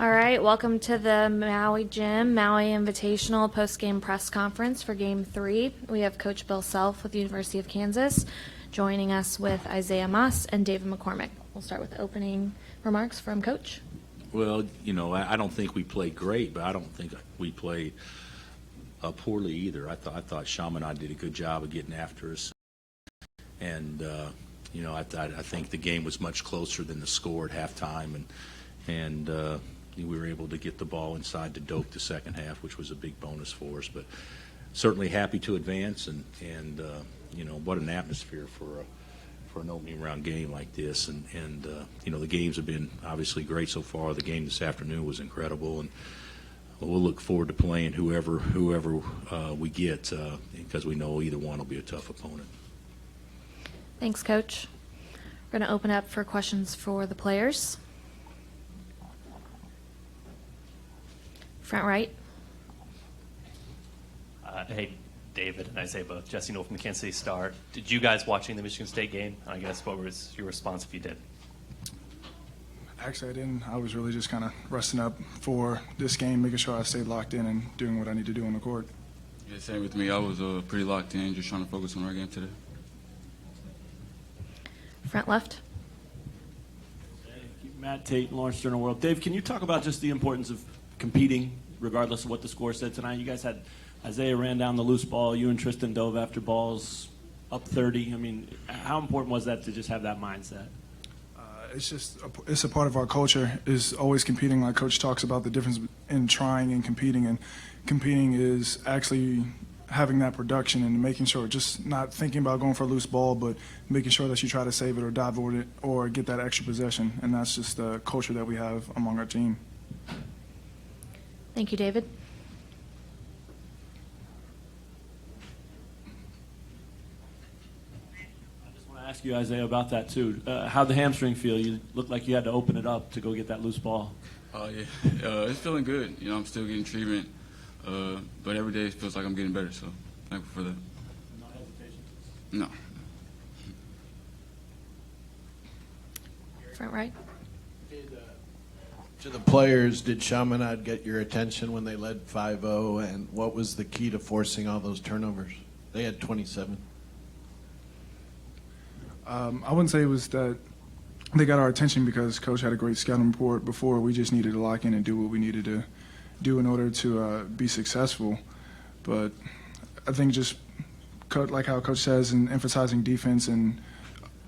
All right, welcome to the Maui Jim Maui Invitational postgame press conference for Game 3. We have Coach Bill Self with the University of Kansas joining us with Isaiah Moss and David McCormick. We'll start with opening remarks from Coach. Well, I don't think we played great, but I don't think we played poorly either. I thought Chaminade did a good job of getting after us. And, I think the game was much closer than the score at halftime. And we were able to get the ball inside to Doak the second half, which was a big bonus for us. But certainly happy to advance, and what an atmosphere for an opening round game like this. And the games have been obviously great so far. The game this afternoon was incredible, and we'll look forward to playing whoever we get because we know either one will be a tough opponent. Thanks, Coach. We're going to open up for questions for the players. Front right. Hey, David and Isaiah both. Jesse Noel from the Kansas City Star. Did you guys watching the Michigan State game? I guess what was your response if you did? Actually, I didn't. I was really just kind of resting up for this game, making sure I stayed locked in and doing what I need to do on the court. Yeah, same with me. I was pretty locked in, just trying to focus on our game today. Front left. Matt Tate, Lawrence Journal World. Dave, can you talk about just the importance of competing regardless of what the score said tonight? You guys had Isaiah ran down the loose ball. You and Tristan dove after balls up 30. I mean, how important was that to just have that mindset? It's a part of our culture, is always competing. Like Coach talks about the difference in trying and competing is actually having that production and making sure, just not thinking about going for a loose ball, but making sure that you try to save it or dive over it or get that extra possession. And that's just the culture that we have among our team. Thank you, David. I just want to ask you, Isaiah, about that too. How'd the hamstring feel? You looked like you had to open it up to go get that loose ball. Yeah, it's feeling good. I'm still getting treatment, but every day it feels like I'm getting better, so thankful for that. No hesitation? No. Front right. To the players, did Chaminade get your attention when they led 5-0, and what was the key to forcing all those turnovers? They had 27. I wouldn't say it was that they got our attention because Coach had a great scouting report before. We just needed to lock in and do what we needed to do in order to be successful. But I think just like how Coach says, and emphasizing defense and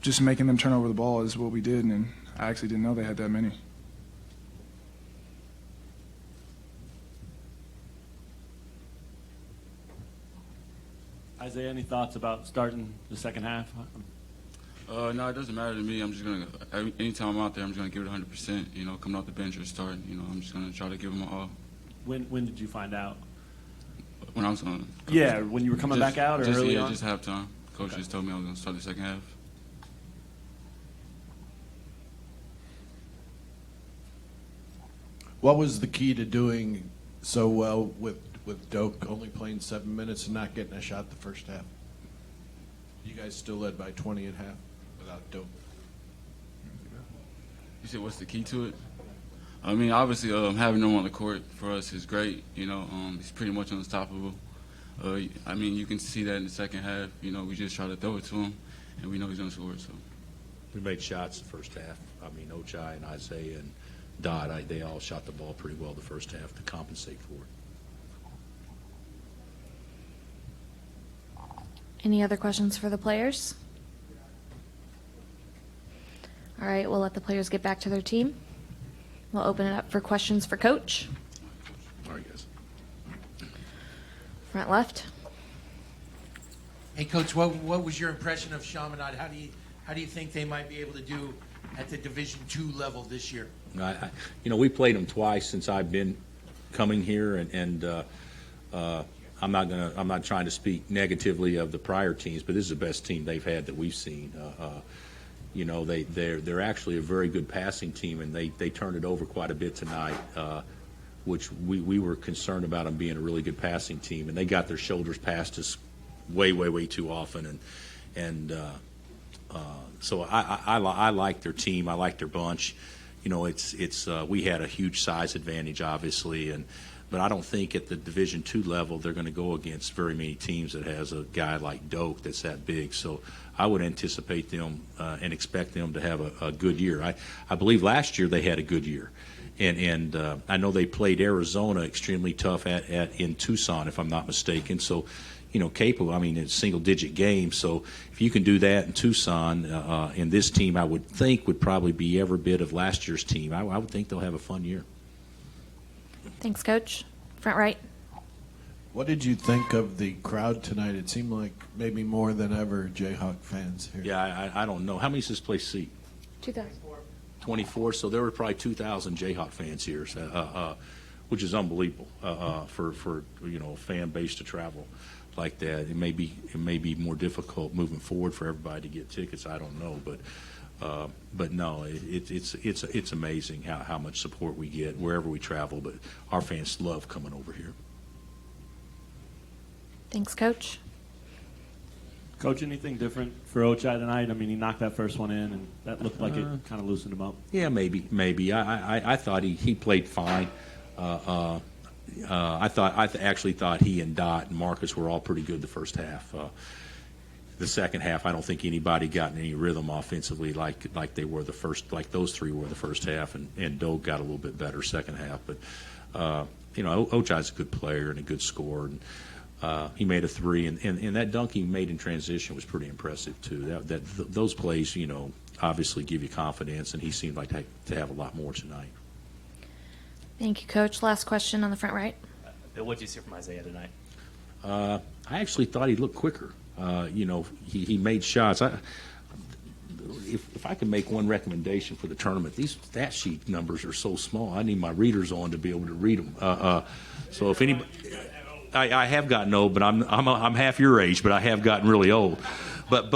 just making them turn over the ball is what we did, and I actually didn't know they had that many. Isaiah, any thoughts about starting the second half? No, it doesn't matter to me. I'm just going to, anytime I'm out there, I'm just going to give it 100%, coming off the bench or starting. I'm just going to try to give them all. When did you find out? When I was on. Yeah, when you were coming back out or early on? Just halftime. Coach just told me I was going to start the second half. What was the key to doing so well with Doak only playing 7 minutes and not getting a shot the first half? You guys still led by 20 at half without Doak. You said what's the key to it? I mean, obviously, having him on the court for us is great. He's pretty much unstoppable. I mean, you can see that in the second half. We just try to throw it to him, and we know he's going to score. So We made shots the first half. I mean, Ochai and Isaiah and Dodd, they all shot the ball pretty well the first half to compensate for it. Any other questions for the players? All right, we'll let the players get back to their team. We'll open it up for questions for Coach. All right, guys. Front left. Hey, Coach, what was your impression of Chaminade? How do you think they might be able to do at the Division II level this year? We played them twice since I've been coming here, and I'm not trying to speak negatively of the prior teams, but this is the best team they've had that we've seen. They're actually a very good passing team, and they turned it over quite a bit tonight, which we were concerned about them being a really good passing team, and they got their shoulders past us way too often, and so I like their team. I like their bunch. we had a huge size advantage, obviously, but I don't think at the Division II level they're going to go against very many teams that has a guy like Doak that's that big. So I would anticipate them and expect them to have a good year. I believe last year they had a good year. And I know they played Arizona extremely tough in Tucson, if I'm not mistaken. So, Capo, it's single-digit game. So if you can do that in Tucson, and this team, I would think, would probably be every bit of last year's team. I would think they'll have a fun year. Thanks, Coach. Front right. What did you think of the crowd tonight? It seemed like maybe more than ever Jayhawk fans here. Yeah, I don't know. How many does this place seat? 2000. 24. So there were probably 2,000 Jayhawk fans here, which is unbelievable for a fan base to travel like that. It may be more difficult moving forward for everybody to get tickets. I don't know, but no, it's amazing how much support we get wherever we travel. But our fans love coming over here. Thanks, Coach. Coach, anything different for Ochai tonight? He knocked that first one in, and that looked like it kind of loosened him up. Yeah, maybe. I thought he played fine. I actually thought he and Dot and Marcus were all pretty good the first half. The second half, I don't think anybody got in any rhythm offensively like they were like those three were the first half, and Doak got a little bit better second half. But Ochai's a good player and a good scorer. And, he made a three, and that dunk he made in transition was pretty impressive too. Those plays, obviously give you confidence, and he seemed like to have a lot more tonight. Thank you, Coach. Last question on the front right. Bill, what did you see from Isaiah tonight? I actually thought he looked quicker. He made shots. If I could make one recommendation for the tournament, these stat sheet numbers are so small. I need my readers on to be able to read them. So if anybody. I have gotten old, but I'm half your age, but I have gotten really old. But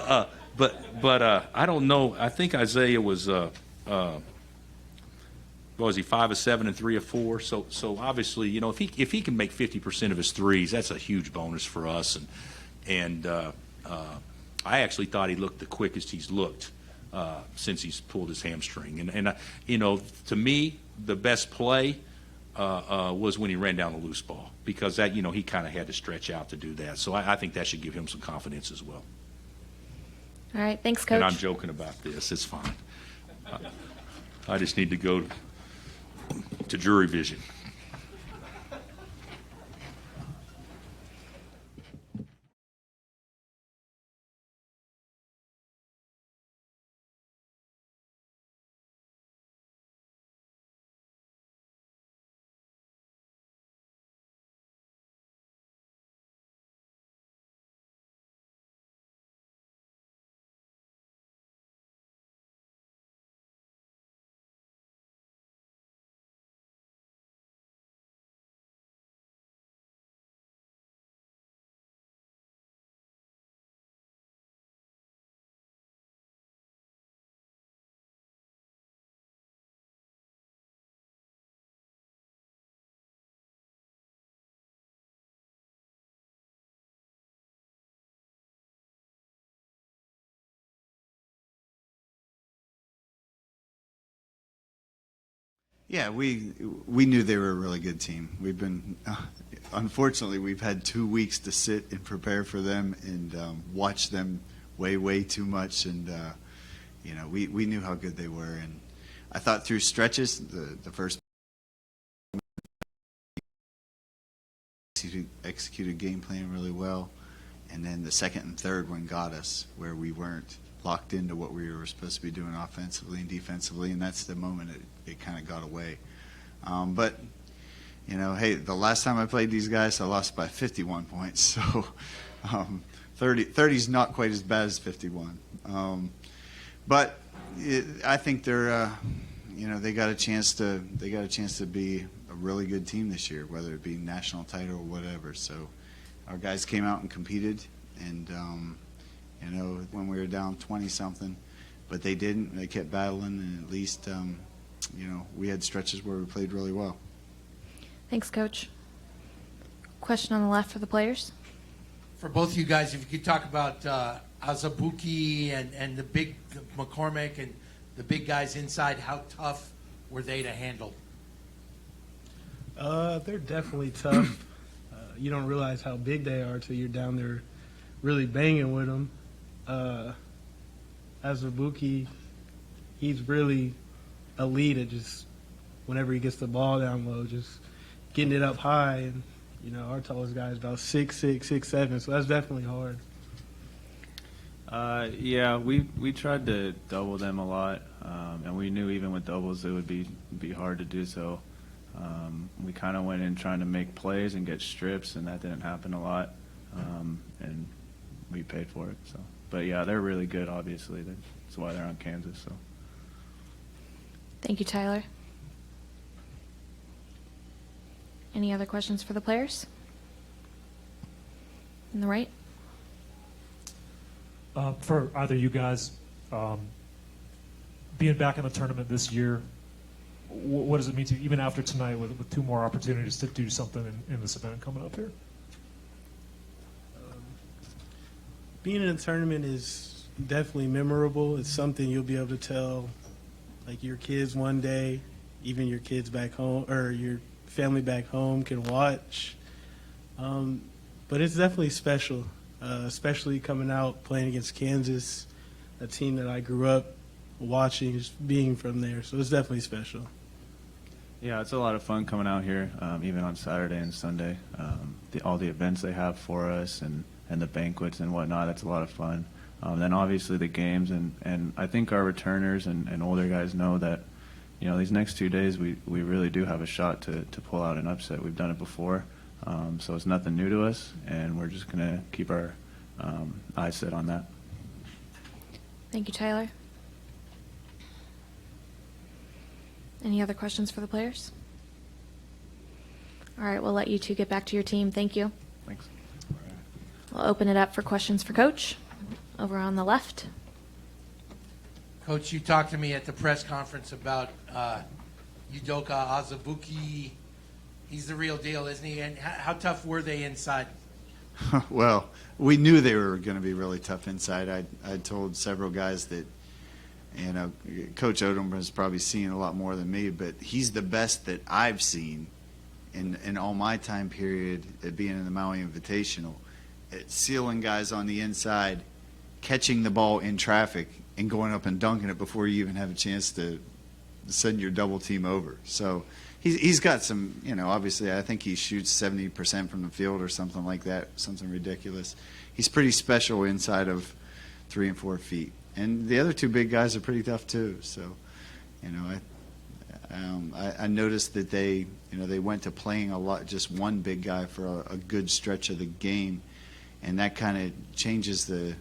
I don't know. I think Isaiah was what was he, 5 of 7 and 3 of 4? So obviously, if he can make 50% of his threes, that's a huge bonus for us. And I actually thought he looked the quickest he's looked since he's pulled his hamstring. And to me, the best play was when he ran down the loose ball, because that he kind of had to stretch out to do that. So I think that should give him some confidence as well. All right. Thanks, Coach. And I'm joking about this. It's fine. I just need to go to jury vision. Yeah, we knew they were a really good team. We've been, unfortunately, we've had 2 weeks to sit and prepare for them and watch them way too much. And we knew how good they were. And I thought through stretches, the first executed game plan really well, and then the second and third one got us where we weren't locked into what we were supposed to be doing offensively and defensively, and that's the moment it kind of got away. But, hey, the last time I played these guys, I lost by 51 points, so 30's not quite as bad as 51. But I think they're, they got a chance to be a really good team this year, whether it be national title or whatever. So our guys came out and competed, and when we were down 20-something, but they didn't. They kept battling, and at least, we had stretches where we played really well. Thanks, Coach. Question on the left for the players. For both of you guys, if you could talk about Azubuike and the big McCormick and the big guys inside, how tough were they to handle? They're definitely tough. You don't realize how big they are till you're down there really banging with them. As a Buki, he's really elite at just whenever he gets the ball down low, just getting it up high. And, you know, our tallest guy is about 6'6", 6'7", so that's definitely hard. Yeah, we tried to double them a lot, and we knew even with doubles it would be hard to do so. We kind of went in trying to make plays and get strips, and that didn't happen a lot, and we paid for it. So, but yeah, they're really good. Obviously, that's why they're on Kansas. So, Thank you, Tyler. Any other questions for the players? In the right. For either you guys, being back in the tournament this year, what does it mean to you, even after tonight with two more opportunities to do something in this event coming up here? Being in a tournament is definitely memorable. It's something you'll be able to tell, like, your kids one day, even your kids back home, or your family back home can watch. But it's definitely special, especially coming out, playing against Kansas, a team that I grew up watching, just being from there. So it's definitely special. yeah, it's a lot of fun coming out here, even on Saturday and Sunday. All the events they have for us and the banquets and whatnot, that's a lot of fun. Then obviously the games, and I think our returners and older guys know that, you know, these next 2 days we really do have a shot to pull out an upset. We've done it before, so it's nothing new to us, and we're just going to keep our eyes set on that. Thank you, Tyler. Any other questions for the players? All right, we'll let you two get back to your team. Thank you. Thanks. We'll open it up for questions for Coach. Over on the left. Coach, you talked to me at the press conference about Udoka Azubuike. He's the real deal, isn't he? And how tough were they inside? Well, we knew they were going to be really tough inside. I told several guys that, you know, Coach Odom has probably seen a lot more than me, but he's the best that I've seen in all my time period at being in the Maui Invitational, at sealing guys on the inside, catching the ball in traffic, and going up and dunking it before you even have a chance to send your double team over. So he's got some, you know, obviously I think he shoots 70% from the field or something like that, something ridiculous. He's pretty special inside of 3 and 4 feet. And the other two big guys are pretty tough too. So, you know, I noticed that they went to playing a lot, just one big guy for a good stretch of the game, and that kind of changes the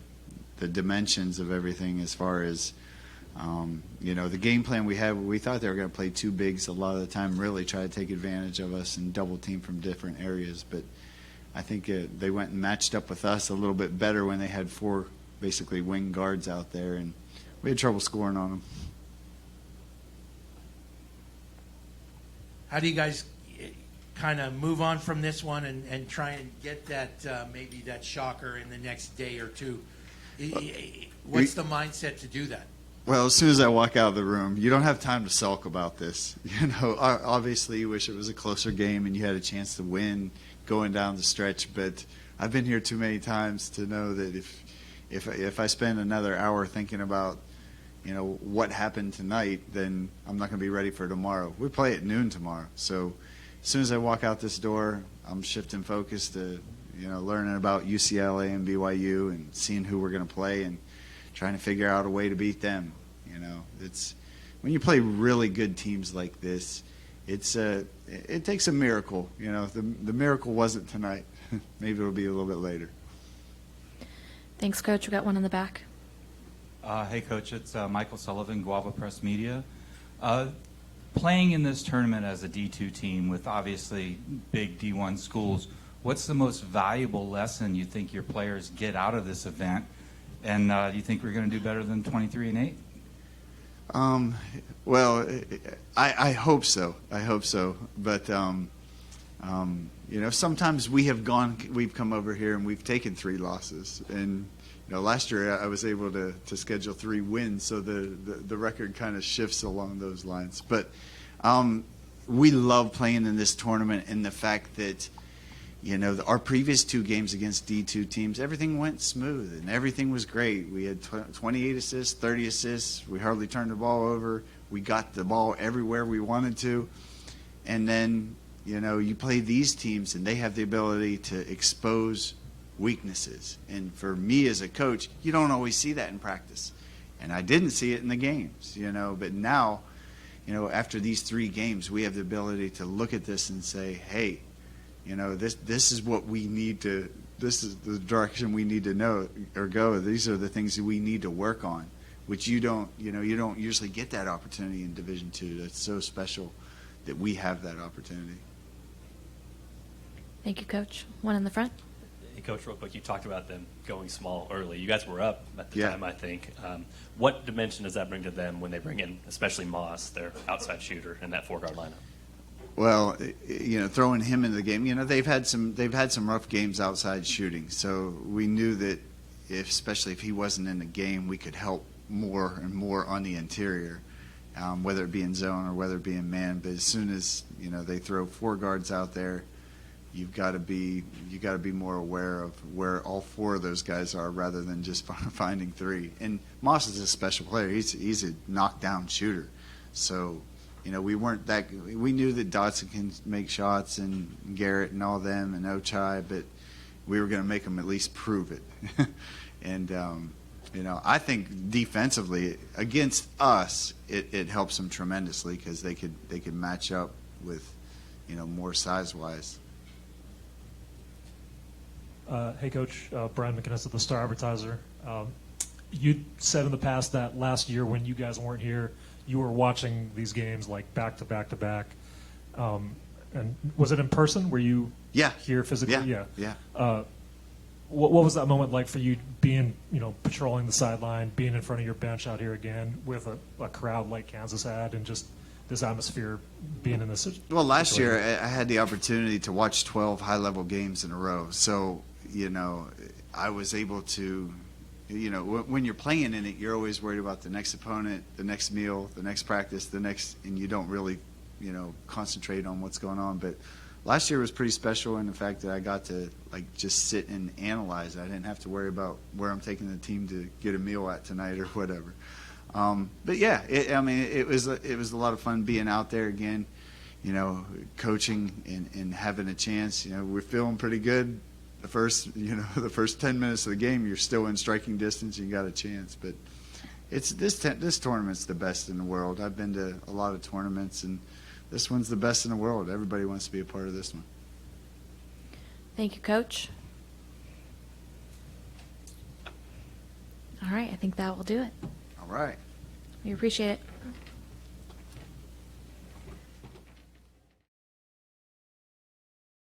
dimensions of everything as far as, you know, the game plan we had. We thought they were going to play two bigs a lot of the time, really try to take advantage of us and double team from different areas. But I think they went and matched up with us a little bit better when they had 4 basically wing guards out there, and we had trouble scoring on them. How do you guys kind of move on from this one and try and get that maybe that shocker in the next day or two? What's the mindset to do that? Well, as soon as I walk out of the room, you don't have time to sulk about this. You know, obviously you wish it was a closer game and you had a chance to win going down the stretch, but I've been here too many times to know that if I spend another hour thinking about, you know, what happened tonight, then I'm not going to be ready for tomorrow. We play at noon tomorrow, so as soon as I walk out this door, I'm shifting focus to, you know, learning about UCLA and BYU and seeing who we're going to play and trying to figure out a way to beat them. You know, it's when you play really good teams like this, it takes a miracle. You know, the miracle wasn't tonight. Maybe it'll be a little bit later. Thanks, Coach. We got one in the back. Hey, Coach. It's Michael Sullivan, Guava Press Media. Playing in this tournament as a D2 team with obviously big D1 schools, what's the most valuable lesson you think your players get out of this event? And do you think we're going to do better than 23-8? Well, I hope so. I hope so. But you know, sometimes we've come over here and we've taken 3 losses, and last year I was able to schedule 3 wins, so the record kind of shifts along those lines. But we love playing in this tournament, and the fact that our previous 2 games against D2 teams, everything went smooth and everything was great. We had 28 assists, 30 assists. We hardly turned the ball over. We got the ball everywhere we wanted to. And then, you play these teams and they have the ability to expose weaknesses. And for me as a coach, you don't always see that in practice. And I didn't see it in the games, but now, after these 3 games, we have the ability to look at this and say, hey, this is what we need to, this is the direction we need to know or go. These are the things that we need to work on, which you don't usually get that opportunity in Division II. That's so special that we have that opportunity. Thank you, Coach. One in the front. Hey, Coach, real quick, you talked about them going small early. You guys were up at the Yeah. time, I think. What dimension does that bring to them when they bring in, especially Moss, their outside shooter, in that 4-guard lineup? Well, throwing him into the game, they've had some rough games outside shooting. So we knew that especially if he wasn't in the game, we could help more and more on the interior, whether it be in zone or whether it be in man. But as soon as they throw 4 guards out there, you got to be more aware of where all 4 of those guys are rather than just finding 3. And Moss is a special player. He's a knockdown shooter. So. We knew that Dotson can make shots and Garrett and all them and Ochai, but we were going to make them at least prove it. And, I think defensively against us, it helps them tremendously because they could match up with, more size-wise. Hey, Coach, Brian McInnes of the Star Advertiser. You said in the past that last year when you guys weren't here, you were watching these games like back to back to back. And was it in person? Were you here physically? Yeah. What was that moment like for you being, patrolling the sideline, being in front of your bench out here again with a crowd like Kansas had and just this atmosphere being in this? Well, last year I had the opportunity to watch 12 high-level games in a row. So, I was able to when you're playing in it, you're always worried about the next opponent, the next meal, the next practice, and you don't really, concentrate on what's going on. But last year was pretty special in the fact that I got to just sit and analyze. I didn't have to worry about where I'm taking the team to get a meal at tonight or whatever. But yeah, it was a lot of fun being out there again, coaching and having a chance. We're feeling pretty good. The first 10 minutes of the game, you're still in striking distance. You got a chance, but this tournament's the best in the world. I've been to a lot of tournaments, and this one's the best in the world. Everybody wants to be a part of this one. Thank you, Coach. All right, I think that will do it. All right. We appreciate it.